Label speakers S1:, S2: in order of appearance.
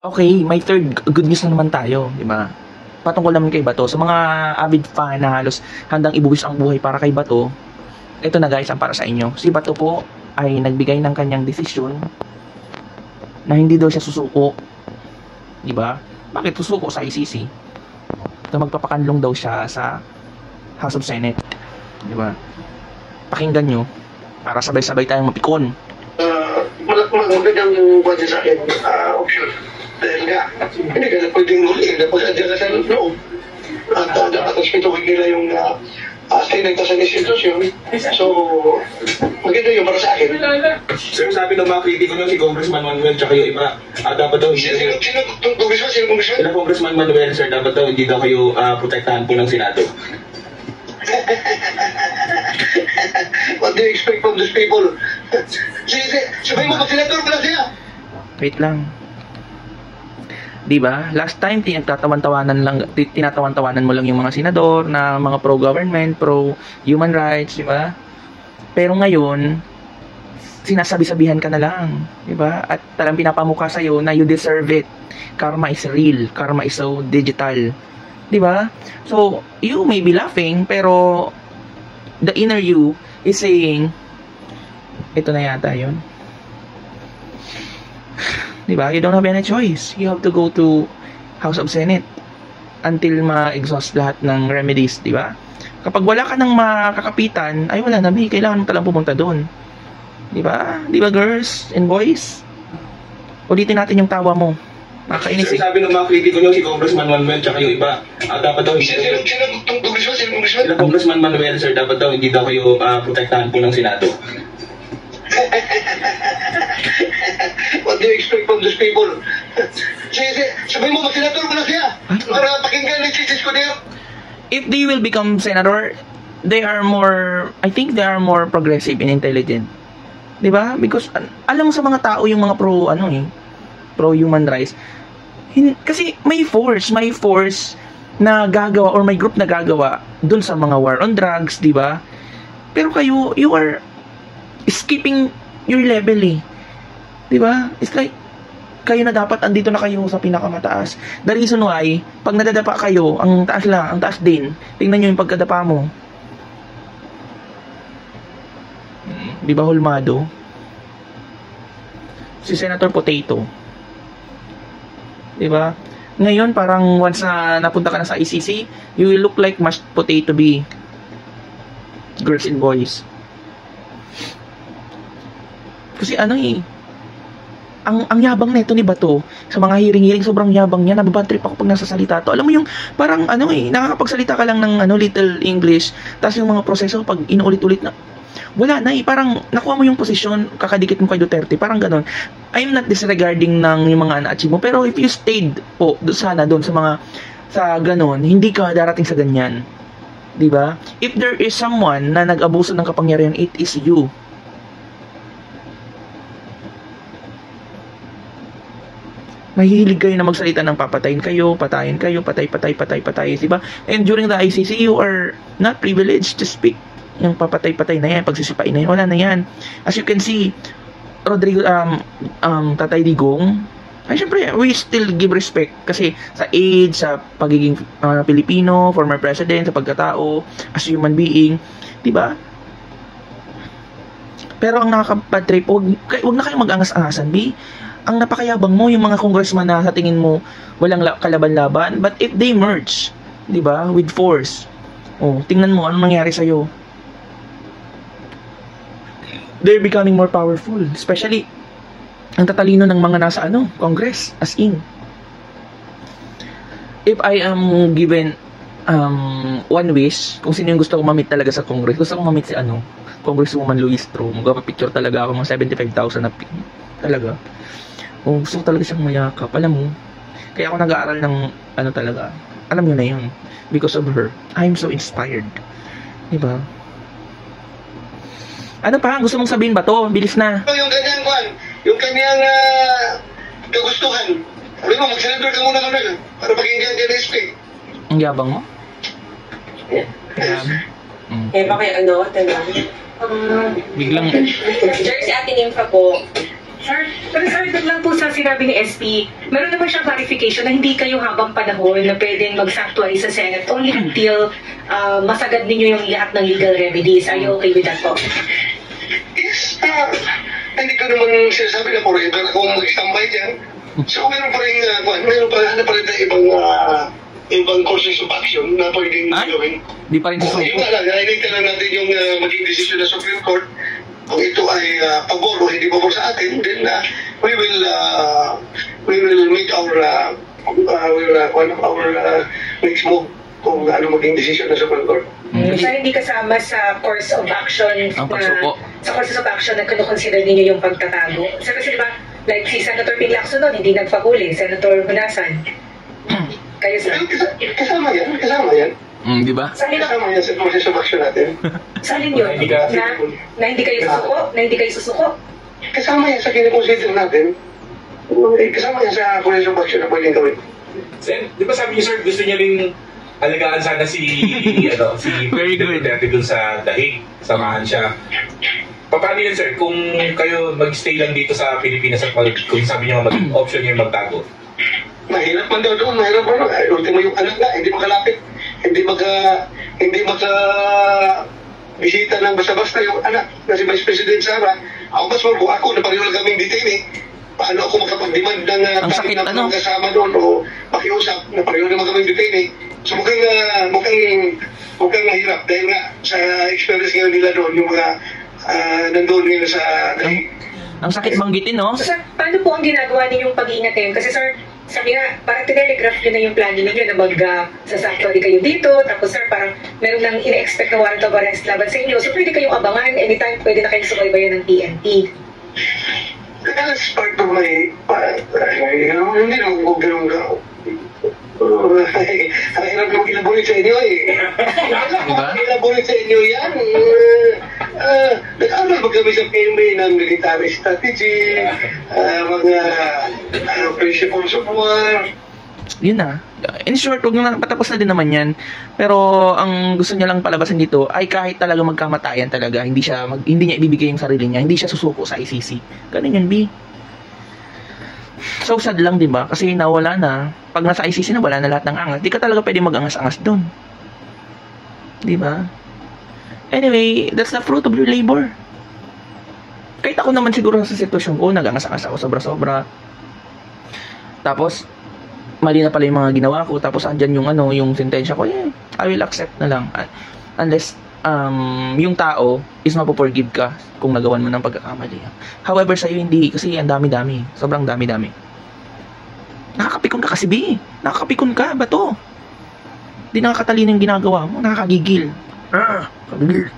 S1: Okay, may third good news na naman tayo, di ba? Patungkol naman kay Bato. Sa mga avid fan na halos handang ibuwis ang buhay para kay Bato, ito na guys, ang para sa inyo. Si Bato po ay nagbigay ng kanyang desisyon na hindi daw siya susuko. Di ba? Bakit susuko sa ICC? Ito magpapakanlong daw siya sa House of Senate. Di ba? Pakinggan nyo para sabay-sabay tayong mapikon.
S2: Magandang budget sa akin, option. Dahil nga, hindi ka na pwedeng huliin na pag-adya ka sa loob. At dapat respetuhin nila yung tinagta sa institusyon. So, maganda yun para sa akin.
S3: Sir, sabi ng mga kritiko nyo si Congressman Manuel tsaka yung iba, dapat daw hindi...
S2: Sino congressman? Sino congressman?
S3: Sila Congressman Manuel, sir, dapat daw hindi daw kayo protektahan po ng Senado.
S2: What do you expect from these people? Sige, sabihin mo, mag-senator pala siya.
S1: Wait lang. 'Di ba? Last time tinatawan-tawanan mo lang yung mga senador na mga pro-government, pro-human rights, 'di ba? Pero ngayon, sinasabi-sabihan ka na lang, 'di ba? At talagang pinapamukha sa iyo na you deserve it. Karma is real, karma is so digital. 'Di ba? So, you may be laughing pero the inner you is saying ito na yata 'yon. Diba? You don't have any choice. You have to go to House of Senate until ma-exhaust lahat ng remedies, diba? Kapag wala ka nang makakapitan, ay wala na, kailangan mo talang pumunta doon. Diba? Diba girls and boys? Ulitin natin yung tawa mo. Nakakainis
S3: Sir, sabi ng mga kritiko nyo si Congressman Manuel tsaka yung iba, dapat daw hindi...
S2: Sino congressman? Sino congressman?
S3: Sila Congressman Manuel, sir, dapat daw hindi daw kayo protektahan po ng Senado.
S2: What do you expect from these people? Sige, sabihin mo, mag-senator pala siya. Para pakinggan ng thesis ko niya.
S1: If they will become senator, I think they are more progressive and intelligent. 'Di ba? Because alam mo sa mga tao yung mga pro human rights. Kasi may force na gagawa or may group na gagawa dun sa mga war on drugs, 'di ba? Pero kayo, you are skipping your level eh. 'Di ba? It's like kayo na dapat andito na kayo sa pinakamataas. The reason why, pag nadadapa kayo, ang taas din. Tingnan niyo yung pagkadapa mo. Di ba hulmado? Si Senator Potato. Di ba? Ngayon, parang once na napunta ka na sa ICC, you will look like mashed potato be. Girls and boys. Kasi ang yabang nito ni Bato sa mga hearing sobrang yabang niya, nababad trip ako pag nasasalita to. Alam mo yung parang nakakapagsalita ka lang ng little English, tapos yung mga proseso pag inuulit-ulit na wala na parang nakuha mo yung posisyon, kakadikit mo kay Duterte, parang ganon. I'm not disregarding ng yung mga na-achieve mo, pero if you stayed po sana doon sa ganon, hindi ka darating sa ganyan. 'Di ba? If there is someone na nag-abuso ng kapangyarihan, it is you. Mahihilig kayo na magsalita ng patayin kayo, patay, diba? And during the ICC, you are not privileged to speak. Yung papatay na yan, pagsisipain na yan, wala na yan. As you can see, Tatay Digong, ay syempre, we still give respect kasi sa age, sa pagiging Pilipino, former president, sa pagkatao, as human being, diba? Pero ang nakakapag-trip, wag na kayo mag-angas-angasan, ang napakayabang mo, yung mga congressman na sa tingin mo walang kalaban-laban, but if they merge, 'di ba, with force, tingnan mo anong nangyari sa iyo. They're becoming more powerful, especially ang tatalino ng mga nasa Congress, as in. If I am given one wish, kung sino yung gusto ko ma-meet talaga sa Congress, gusto ko ma-meet si Congresswoman Louise Tro. Magpapicture talaga ako, mga 75,000 na talaga. Gusto ko talaga siyang mayakap. Alam mo, kaya ako nag-aaral ng talaga. Alam niyo na yun. Because of her, I'm so inspired. Diba? Ano pa? Gusto mong sabihin ba to? Bilis na.
S2: Yung kanyang kagustuhan. Sabi mo, mag-senator ka muna kami para pakinggan ka na speak.
S1: Ang yabang mo?
S4: Bakit tanong?
S1: Biglang...
S4: Jersey Ate Nympha po. Sir, pero sir, doon lang po sa sinabi ni SP, meron naman siyang clarification na hindi kayo habang panahon na pwedeng mag-sanctuary sa Senate only until masagad ninyo yung lahat ng legal remedies. Are you okay with that po?
S2: Yes, hindi ko naman sinasabi na forever akong mag-standby dyan. So, meron pa rin na ibang courses of action na pwedeng gawin.
S1: Di pa rin
S2: Yun
S1: susuko.
S2: nga lang, hinihintay lang natin yung maging desisyon ng Supreme Court. Kung ito ay pabor o hindi pabor sa atin, then we will make our next move kung ano maging desisyon ng Supreme Court.
S4: Siya hindi kasama sa course of action
S1: Ang pagsuko.
S4: sa courses of action na kino-consider ninyo yung pagtatago. Sir, kasi diba, like si Senator Ping Lacson nun, hindi nagpahuli. Senator Hunasan. Kayo sir.
S2: Kasama yan.
S1: Di ba?
S2: Kasama yan sa process of action natin.
S4: Salin yun? Na hindi kayo susuko? Na hindi kayo susuko?
S2: Kasama yan sa kinikonsider natin. Kasama yan sa process of action na pwedeng gawin.
S3: Sen, di ba sabi niyo sir, gusto niya rin alagaan sana si
S1: Very good.
S3: Duterte dun sa dahig, samahan siya. Paano yun sir, kung kayo mag-stay lang dito sa Pilipinas at kung sabi niyo maging option niyo magtago?
S2: Mahirap man daw doon, mahirap man. Ultimo yung anak na, hindi makalapit. Hindi bisita ng basta-basta yung anak na si Vice President Sara. Ako mas kung ako na pareho lang kaming detainee, paano ako makapag-demand ng
S1: Ang sakit,
S2: ng kasama doon o makiusap na pareho naman kaming detainee. So mukhang mahirap dahil nga sa experience ngayon nila doon, yung mga nandun nila sa
S1: Ang sakit banggitin, no?
S4: So sir, paano po ang ginagawa ninyong pag-iingat ngayon? Kasi sir, sabi nga, parang tinelegraph nyo na yung plano ninyo na mag-sasanctuary kayo dito. Tapos sir, parang meron nang ina-expect na warrant of arrest laban sa inyo. So pwede kayong abangan, anytime pwede na kayong subaybayan ng PNP.
S2: That's part of my... hindi naman ko ganun ka. Ang hirap yung ilabulit sa inyo eh.
S1: Diba?
S2: Ilabulit sa inyo yan. Nag-aral ba kami sa PMA ng military strategy, mga principles of war.
S1: Yun na. In short, huwag na patapos na din naman yan. Pero ang gusto niya lang palabasan dito ay kahit talaga magkamatayan talaga, hindi niya ibibigay yung sarili niya, hindi siya susuko sa ICC. Ganun yun, B. So sad lang, di ba? Kasi nawala na. Pag nasa ICC na, wala na lahat ng angas. Di ka talaga pwede mag-angas-angas doon. Di ba? Anyway, that's the fruit of your labor. Kahit ako naman siguro sa sitwasyon ko, nag-angas-angas ako sobra-sobra. Tapos, mali na pala yung mga ginawa ko. Tapos, andyan yung yung sentensya ko. I will accept na lang. Unless, yung tao is mapoforgive ka kung nagawan mo ng pagkakamali. However, sa'yo hindi. Kasi ang dami-dami. Sobrang dami-dami. Nakakapikon ka kasi, B. Nakakapikon ka. Bato. Di nakakatalino yung ginagawa mo. Nakakagigil. Kabigil.